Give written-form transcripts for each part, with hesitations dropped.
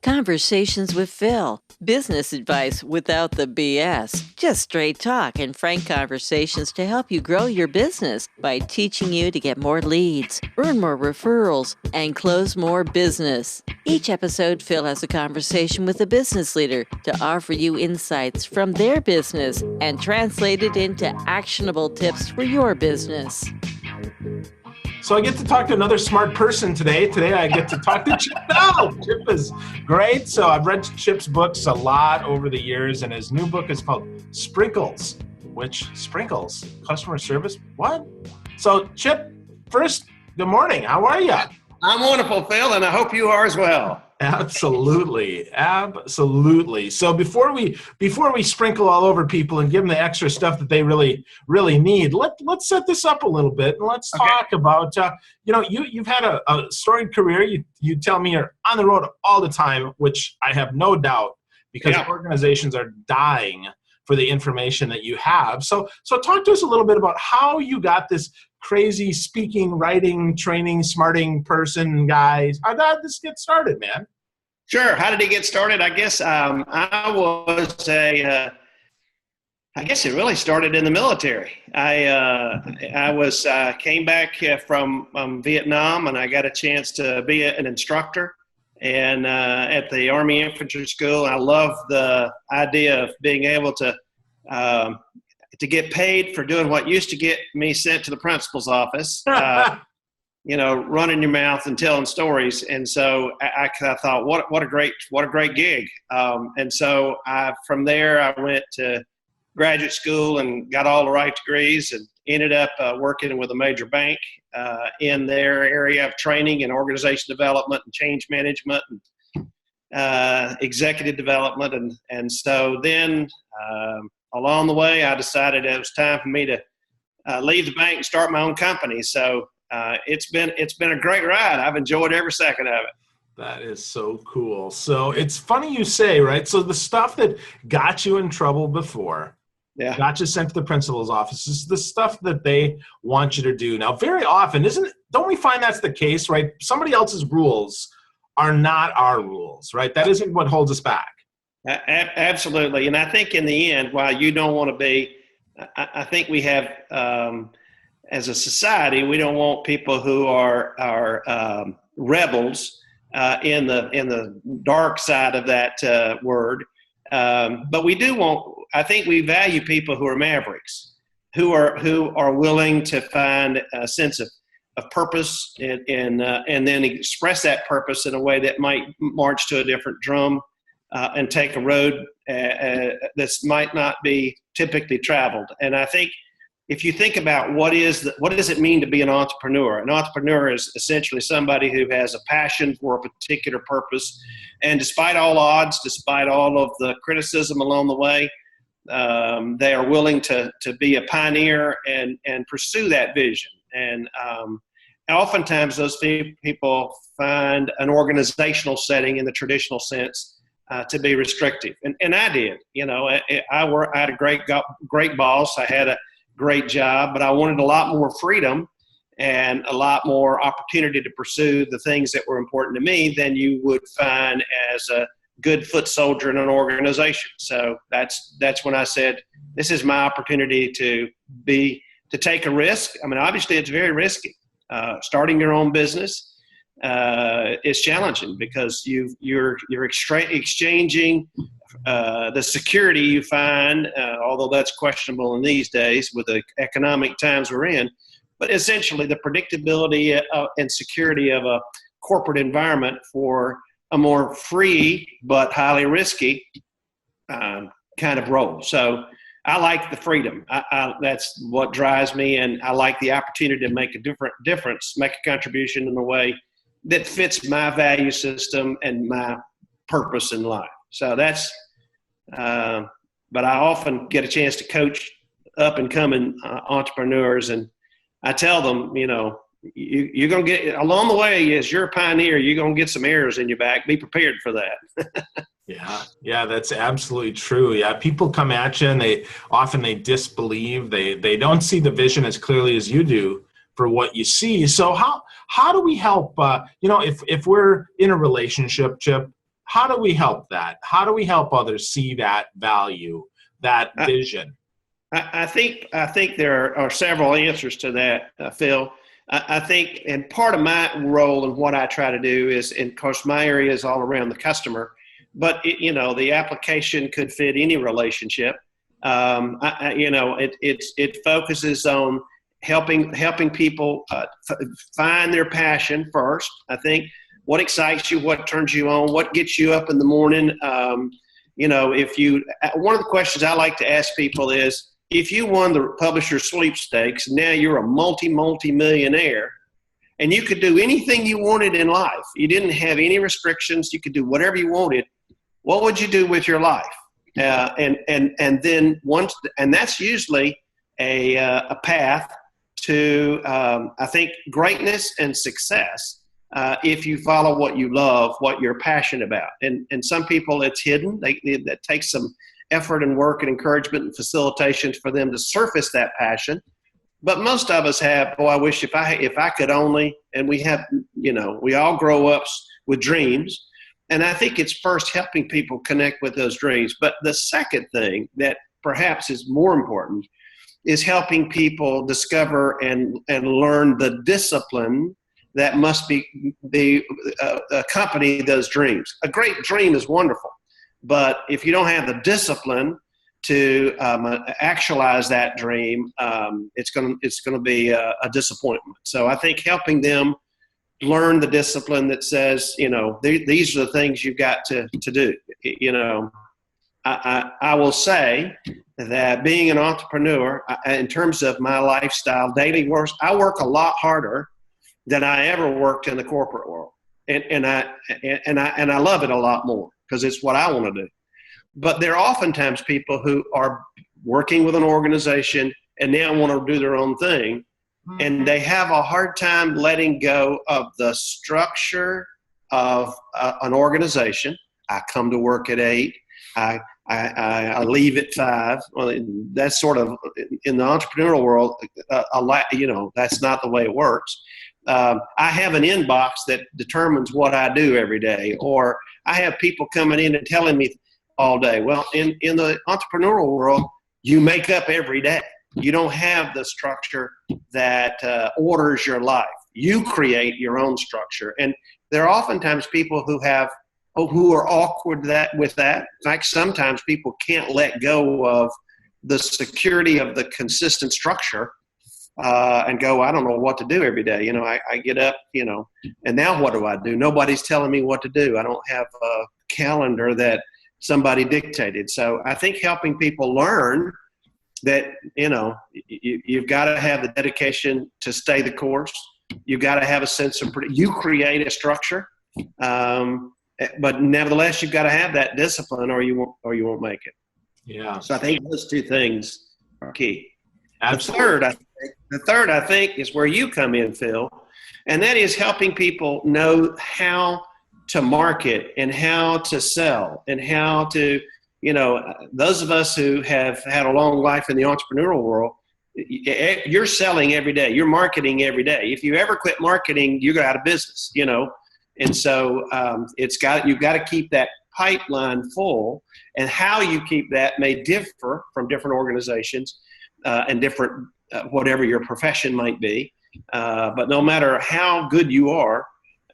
Conversations with Phil. Business advice without the BS. Just straight talk and frank conversations to help you grow your business by teaching you to get more leads, earn more referrals, and close more business. Each episode, Phil has a conversation with a business leader to offer you insights from their business and translate it into actionable tips for your business. So I get to talk to another smart person today. Today I get to talk to Chip now. Chip is great. So I've read Chip's books a lot over the years, and his new book is called Sprinkles, which sprinkles customer service. What? So Chip, first, good morning. How are you? I'm wonderful, Phil, and I hope you are as well. Absolutely. So before we sprinkle all over people and give them the extra stuff that they really need, let's set this up a little bit and let's talk about you've had a storied career. You tell me you're on the road all the time, which I have no doubt because organizations are dying for the information that you have. So talk to us a little bit about how you got this crazy speaking, writing, training, smarting person, guys. How did this get started, man? Sure. How did it get started? I guess I guess it really started in the military. I came back from Vietnam, and I got a chance to be an instructor and at the Army Infantry School. I love the idea of being able to get paid for doing what used to get me sent to the principal's office, running your mouth and telling stories. And so I thought, what a great gig. And so from there, I went to graduate school and got all the right degrees and ended up working with a major bank in their area of training and organization development and change management and executive development. And so then along the way, I decided it was time for me to leave the bank and start my own company. So it's been a great ride. I've enjoyed every second of it. That is so cool. So it's funny you say, right? So the stuff that got you in trouble before, got you sent to the principal's office, is the stuff that they want you to do. Now, very often, don't we find that's the case, right? Somebody else's rules are not our rules, right? That isn't what holds us back. Absolutely. And I think in the end, while you don't want to be, I think we have, as a society, we don't want people who are rebels in the dark side of that word. But we do I think we value people who are mavericks, who are willing to find a sense of purpose and then express that purpose in a way that might march to a different drum. And take a road that might not be typically traveled. And I think if you think about what does it mean to be an entrepreneur? An entrepreneur is essentially somebody who has a passion for a particular purpose. And despite all odds, despite all of the criticism along the way, they are willing to be a pioneer and pursue that vision. And oftentimes those people find an organizational setting in the traditional sense to be restrictive. And I did, I had a great boss. I had a great job, but I wanted a lot more freedom and a lot more opportunity to pursue the things that were important to me than you would find as a good foot soldier in an organization. So that's when I said, this is my opportunity to take a risk. I mean, obviously it's very risky. Starting your own business is challenging because you're exchanging the security you find, although that's questionable in these days with the economic times we're in, but essentially the predictability and security of a corporate environment for a more free but highly risky kind of role. So I like the freedom. That's what drives me, and I like the opportunity to make a difference, make a contribution in a way that fits my value system and my purpose in life. So that's, but I often get a chance to coach up and coming entrepreneurs, and I tell them, you're going to get, along the way, as you're a pioneer, you're going to get some errors in your back. Be prepared for that. Yeah, that's absolutely true. Yeah, people come at you and they disbelieve. They don't see the vision as clearly as you do for what you see. So how do we help, if we're in a relationship, Chip, how do we help that? How do we help others see that value, that vision? I think there are several answers to that, Phil. I think, and part of my role and what I try to do is, and of course, my area is all around the customer, but the application could fit any relationship. It focuses on helping people find their passion first. I think what excites you, what turns you on, what gets you up in the morning. One of the questions I like to ask people is, if you won the publisher sweepstakes, now you're a multi-millionaire, and you could do anything you wanted in life. You didn't have any restrictions. You could do whatever you wanted. What would you do with your life? And then and that's usually a path to I think greatness and success if you follow what you love, what you're passionate about. And some people, it's hidden. That takes some effort and work and encouragement and facilitation for them to surface that passion. But most of us have, I wish if I could only, and we have, we all grow up with dreams. And I think it's first helping people connect with those dreams. But the second thing that perhaps is more important is helping people discover and learn the discipline that must accompany those dreams. A great dream is wonderful. But if you don't have the discipline to actualize that dream, it's going to be a disappointment. So I think helping them learn the discipline that says, these are the things you've got to do. I will say that being an entrepreneur, in terms of my lifestyle, daily work, I work a lot harder than I ever worked in the corporate world, and I love it a lot more, because it's what I want to do. But there are oftentimes people who are working with an organization and now want to do their own thing, and they have a hard time letting go of the structure of an organization. I come to work at 8. I leave at 5. Well, that's sort of, in the entrepreneurial world, that's not the way it works. I have an inbox that determines what I do every day, or I have people coming in and telling me all day. Well, in the entrepreneurial world, you make up every day. You don't have the structure that orders your life. You create your own structure. And there are oftentimes people who are awkward with that. In fact, sometimes people can't let go of the security of the consistent structure and go, I don't know what to do every day. I get up, and now what do? Nobody's telling me what to do. I don't have a calendar that somebody dictated. So I think helping people learn that, you've got to have the dedication to stay the course. You've got to have a sense of, you create a structure, but nevertheless, you've got to have that discipline, or you won't make it. Yeah. So I think those two things are key. Absolutely. The third, I think, is where you come in, Phil, and that is helping people know how to market and how to sell and how to, those of us who have had a long life in the entrepreneurial world, you're selling every day. You're marketing every day. If you ever quit marketing, you go out of business, And so you've got to keep that pipeline full, and how you keep that may differ from different organizations and different, whatever your profession might be. But no matter how good you are,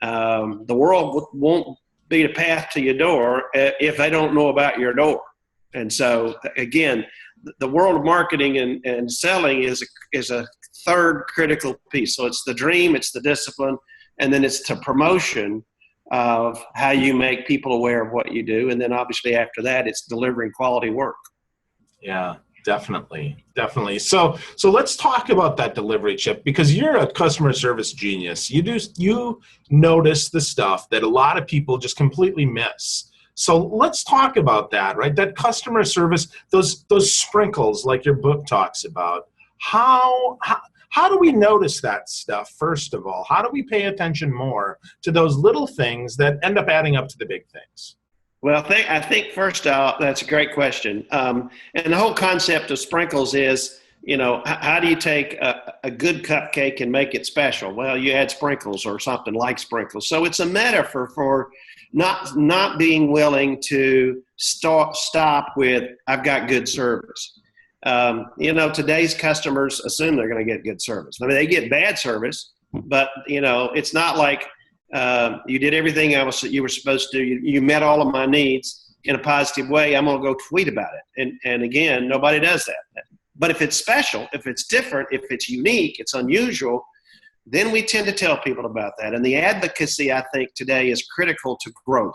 the world won't be a path to your door if they don't know about your door. And so, again, the world of marketing and selling is a third critical piece. So it's the dream, it's the discipline, and then it's the promotion of how you make people aware of what you do. And then obviously after that, it's delivering quality work. Yeah, definitely. So let's talk about that delivery, Chip, because you're a customer service genius. You notice the stuff that a lot of people just completely miss. So let's talk about that, right? That customer service, those sprinkles like your book talks about. How do we notice that stuff, first of all? How do we pay attention more to those little things that end up adding up to the big things? Well, I think first off, that's a great question. And the whole concept of sprinkles is, how do you take a good cupcake and make it special? Well, you add sprinkles or something like sprinkles. So it's a metaphor for not being willing to stop with, I've got good service. Today's customers assume they're going to get good service. I mean, they get bad service, but it's not like you did everything you were supposed to do. You met all of my needs in a positive way. I'm going to go tweet about it. And again, nobody does that. But if it's special, if it's different, if it's unique, it's unusual, then we tend to tell people about that. And the advocacy, I think, today is critical to growth.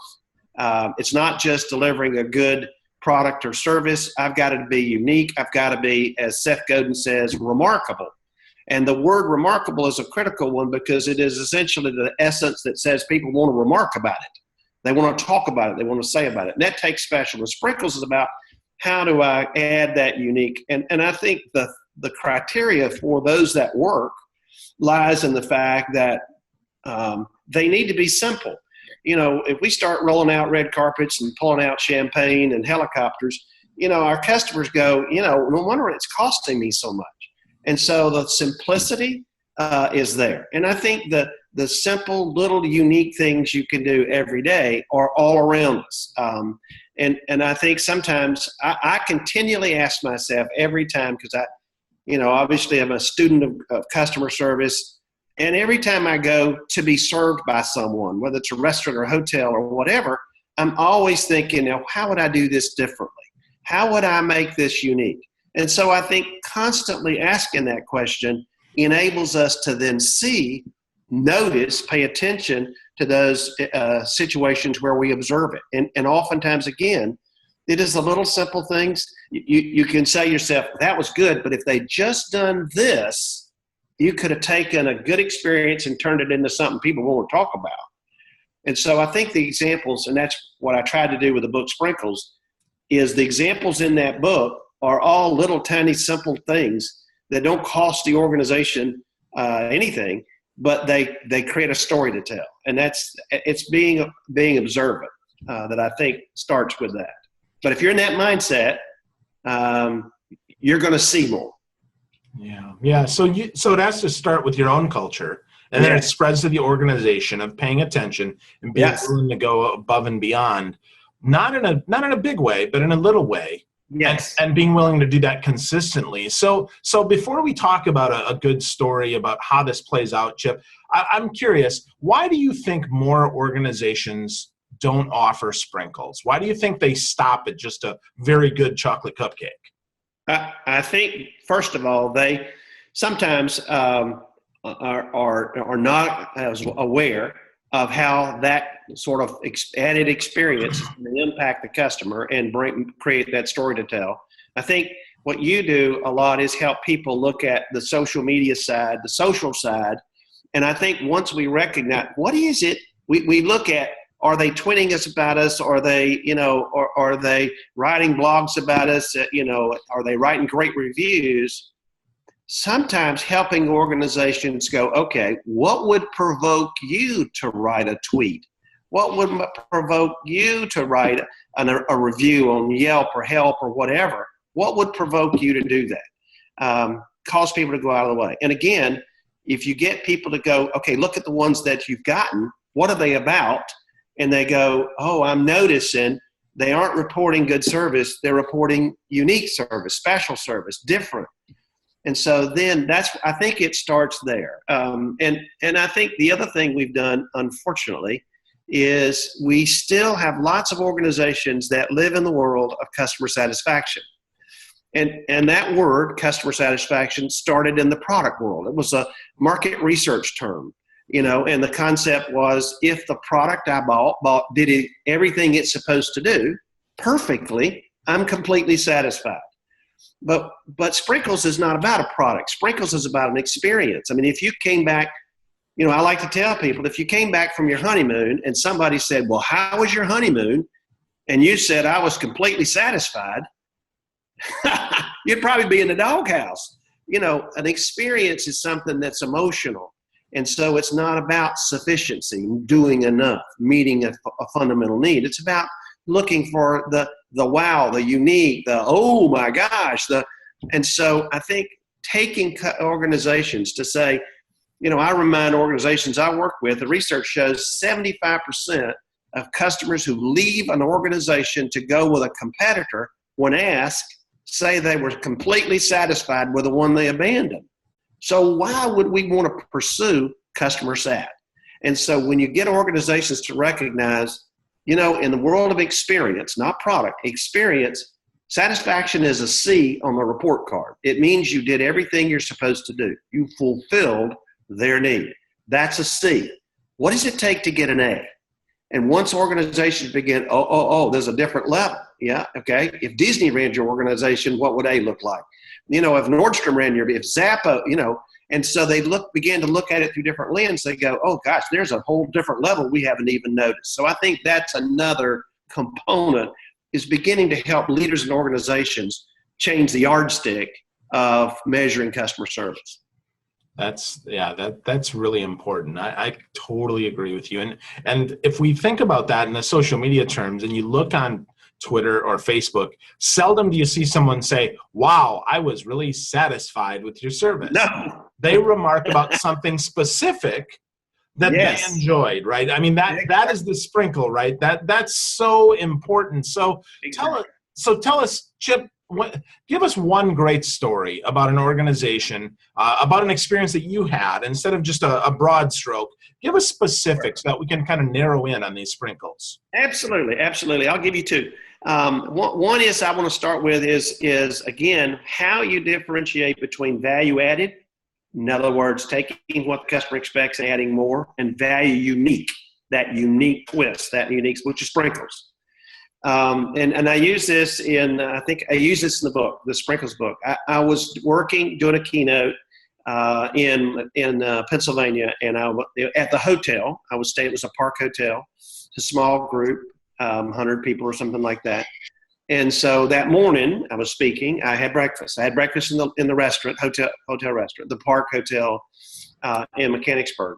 It's not just delivering a good product or service. I've got to be unique. I've got to be, as Seth Godin says, remarkable. And the word remarkable is a critical one because it is essentially the essence that says people want to remark about it. They want to talk about it. They want to say about it. And that takes special. And Sprinkles is about how do I add that unique. And I think the criteria for those that work lies in the fact that they need to be simple. If we start rolling out red carpets and pulling out champagne and helicopters, our customers go, no wonder it's costing me so much. And so the simplicity is there. And I think the simple little unique things you can do every day are all around us. And I think sometimes I continually ask myself every time, because obviously I'm a student of customer service. And every time I go to be served by someone, whether it's a restaurant or a hotel or whatever, I'm always thinking, now, how would I do this differently? How would I make this unique? And so I think constantly asking that question enables us to then see, notice, pay attention to those situations where we observe it. And oftentimes, again, it is the little simple things. You can say to yourself, that was good, but if they just done this, you could have taken a good experience and turned it into something people want to talk about. And so I think the examples, and that's what I tried to do with the book Sprinkles, is the examples in that book are all little tiny simple things that don't cost the organization anything, but they create a story to tell. And it's being observant that I think starts with that. But if you're in that mindset, you're going to see more. Yeah. So it has to start with your own culture, and then it spreads to the organization of paying attention and being willing to go above and beyond, not in a big way, but in a little way. Yes. And being willing to do that consistently. So before we talk about a good story about how this plays out, Chip, I'm curious, why do you think more organizations don't offer Sprinkles? Why do you think they stop at just a very good chocolate cupcake? I think, first of all, they sometimes are not as aware of how that sort of added experience may impact the customer and create that story to tell. I think what you do a lot is help people look at the social media side, the social side. And I think once we recognize what is it, we look at, are they tweeting us about us? Are they, or are they writing blogs about us? Are they writing great reviews? Sometimes helping organizations go, okay, what would provoke you to write a tweet? What would provoke you to write a review on Yelp or Help or whatever? What would provoke you to do that? Cause people to go out of the way. And again, if you get people to go, okay, look at the ones that you've gotten. What are they about? And they go, oh, I'm noticing they aren't reporting good service. They're reporting unique service, special service, different. And so then I think it starts there. And I think the other thing we've done, unfortunately, is we still have lots of organizations that live in the world of customer satisfaction. And that word, customer satisfaction, started in the product world. It was a market research term. And the concept was, if the product I bought did everything it's supposed to do perfectly, I'm completely satisfied. But Sprinkles is not about a product. Sprinkles is about an experience. I mean, if you came back, I like to tell people, if you came back from your honeymoon and somebody said, well, how was your honeymoon? And you said, I was completely satisfied, you'd probably be in the doghouse. An experience is something that's emotional. And so it's not about sufficiency, doing enough, meeting a fundamental need. It's about looking for the wow, the unique, the oh my gosh. And so I think taking organizations to say, I remind organizations I work with, the research shows 75% of customers who leave an organization to go with a competitor, when asked, say they were completely satisfied with the one they abandoned. So why would we want to pursue customer sat? And so when you get organizations to recognize, in the world of experience, not product, experience, satisfaction is a C on the report card. It means you did everything you're supposed to do. You fulfilled their need. That's a C. What does it take to get an A? And once organizations begin, there's a different level. Yeah, okay. If Disney ran your organization, what would A look like? If Nordstrom ran if Zappa, and so they began to look at it through different lenses. They go, oh gosh, there's a whole different level we haven't even noticed. So I think that's another component, is beginning to help leaders and organizations change the yardstick of measuring customer service. That's really important. I totally agree with you. And if we think about that in the social media terms, and you look on Twitter or Facebook, seldom do you see someone say, wow, I was really satisfied with your service. No. They remark about something specific that they enjoyed, right? I mean, that is the sprinkle, right? That's so important. So exactly. tell us, Chip, give us one great story about an organization, about an experience that you had, instead of just a broad stroke. Give us specifics so that we can kind of narrow in on these sprinkles. Absolutely. I'll give you two. One is I want to start with is again, how you differentiate between value added, in other words, taking what the customer expects and adding more, and value unique, that unique twist, which is sprinkles. And I use this I think I use this in the book, the Sprinkles book. I was doing a keynote in Pennsylvania, and at the hotel I was staying. It was a Park Hotel, a small group, 100 people or something like that. And so that morning I was speaking. I had breakfast. I had breakfast in the restaurant, hotel restaurant, the Park Hotel in Mechanicsburg.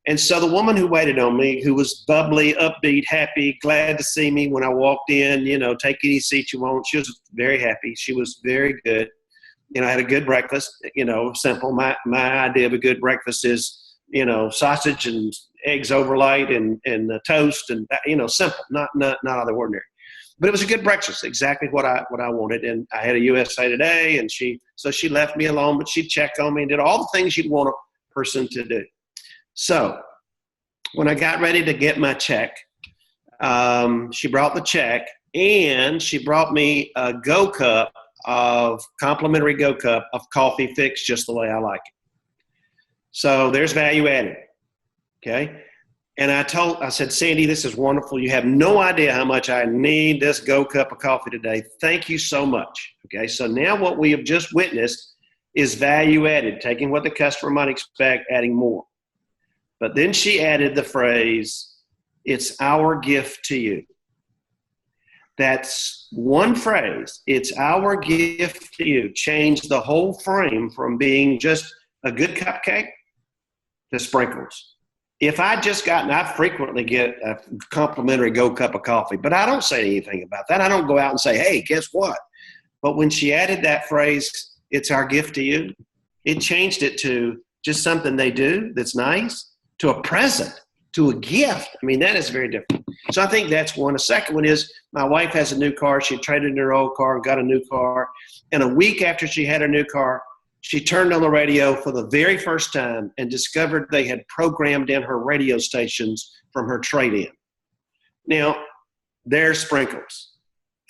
And so the woman who waited on me, who was bubbly, upbeat, happy, glad to see me when I walked in, take any seat you want. She was very happy. She was very good. I had a good breakfast, simple. My idea of a good breakfast is, sausage and eggs overlaid and toast and, simple, not out of the ordinary. But it was a good breakfast, exactly what I wanted. And I had a USA Today, and she left me alone, but she checked on me and did all the things you'd want a person to do. So when I got ready to get my check, she brought the check, and she brought me a complimentary Go Cup of coffee fixed just the way I like it. So there's value added. Okay. And I said, Sandy, this is wonderful. You have no idea how much I need this Go Cup of coffee today. Thank you so much. Okay. So now what we have just witnessed is value added, taking what the customer might expect, adding more. But then she added the phrase, it's our gift to you. That's one phrase. It's our gift to you. Changed the whole frame from being just a good cupcake to sprinkles. If I frequently get a complimentary Go Cup of coffee, but I don't say anything about that. I don't go out and say, hey, guess what? But when she added that phrase, it's our gift to you, it changed it to just something they do that's nice, to a present, to a gift. I mean, that is very different. So I think that's one. A second one is my wife has a new car. She traded in her old car and got a new car. And a week after she had her new car, she turned on the radio for the very first time and discovered they had programmed in her radio stations from her trade-in. Now, there's sprinkles.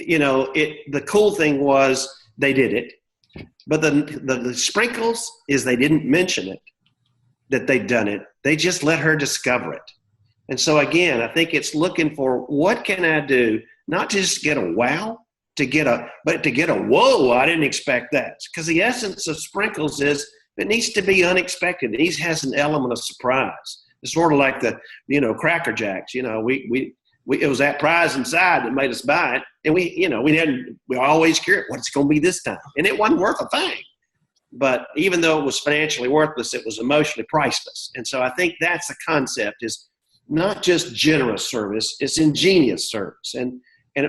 The cool thing was they did it. But the sprinkles is they didn't mention it, that they'd done it. They just let her discover it. And so again, I think it's looking for, what can I do? Not just to get a wow, but to get a whoa, I didn't expect that. Because the essence of sprinkles is it needs to be unexpected. It has an element of surprise. It's sort of like the, Cracker Jacks. It was that prize inside that made us buy it. And we always care what's it going to be this time. And it wasn't worth a thing. But even though it was financially worthless, it was emotionally priceless. And so I think that's the concept, is not just generous service, it's ingenious service. And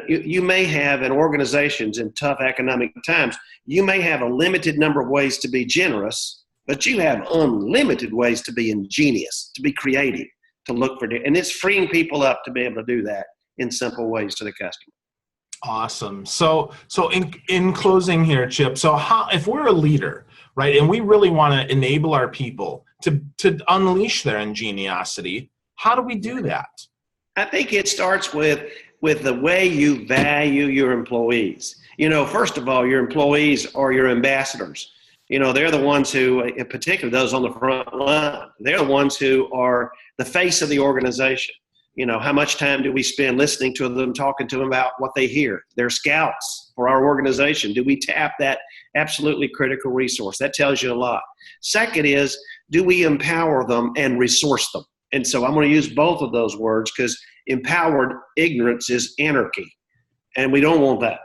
you may have, in organizations in tough economic times, you may have a limited number of ways to be generous, but you have unlimited ways to be ingenious, to be creative, to look for it. And it's freeing people up to be able to do that in simple ways to the customer. Awesome. So in closing here, Chip, so how, if we're a leader, right, and we really want to enable our people to unleash their ingeniosity, how do we do that? I think it starts with the way you value your employees. First of all, your employees are your ambassadors. They're the ones who, in particular, those on the front line, they're the ones who are the face of the organization. How much time do we spend listening to them, talking to them about what they hear? They're scouts for our organization. Do we tap that absolutely critical resource? That tells you a lot. Second is, do we empower them and resource them? And so I'm going to use both of those words, because empowered ignorance is anarchy, and we don't want that.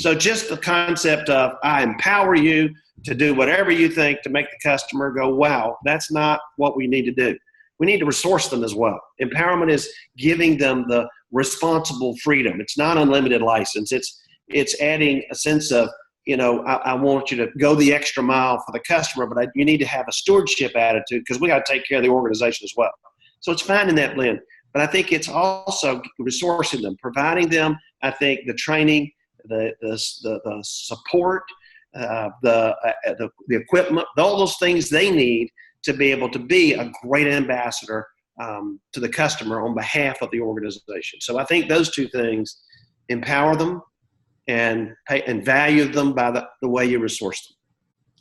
So just the concept of, I empower you to do whatever you think to make the customer go, wow, that's not what we need to do. We need to resource them as well. Empowerment is giving them the responsible freedom. It's not unlimited license. It's adding a sense of, I want you to go the extra mile for the customer, but you need to have a stewardship attitude, because we got to take care of the organization as well. So it's finding that blend. But I think it's also resourcing them, providing them, I think, the training, the support, the equipment, all those things they need to be able to be a great ambassador to the customer on behalf of the organization. So I think those two things, empower them and value them by the way you resource them.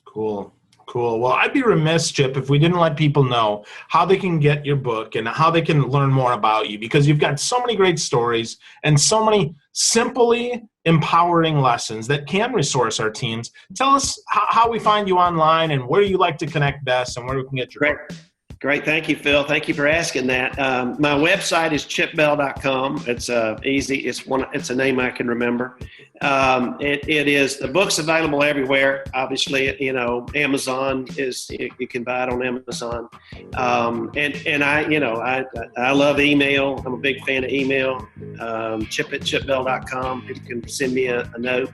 Cool. Well, I'd be remiss, Chip, if we didn't let people know how they can get your book and how they can learn more about you, because you've got so many great stories and so many simply empowering lessons that can resource our teams. Tell us how we find you online and where you like to connect best and where we can get your book. Great. Thank you, Phil. Thank you for asking that. My website is chipbell.com. It's easy. It's a name I can remember. It is, the book's available everywhere. Obviously, Amazon you can buy it on Amazon. And I love email. I'm a big fan of email. chip@chipbell.com. You can send me a note.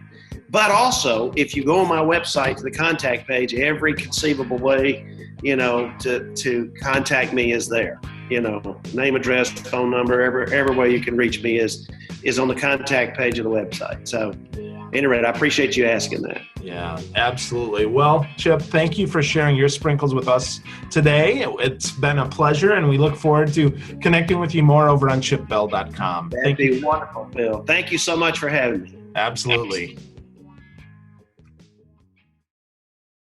But also, if you go on my website to the contact page, every conceivable way, to contact me is there. Name, address, phone number, every way you can reach me is on the contact page of the website. So anyway, I appreciate you asking that. Yeah, absolutely. Well, Chip, thank you for sharing your sprinkles with us today. It's been a pleasure, and we look forward to connecting with you more over on chipbell.com. That'd be wonderful, Phil. Thank you so much for having me. Absolutely.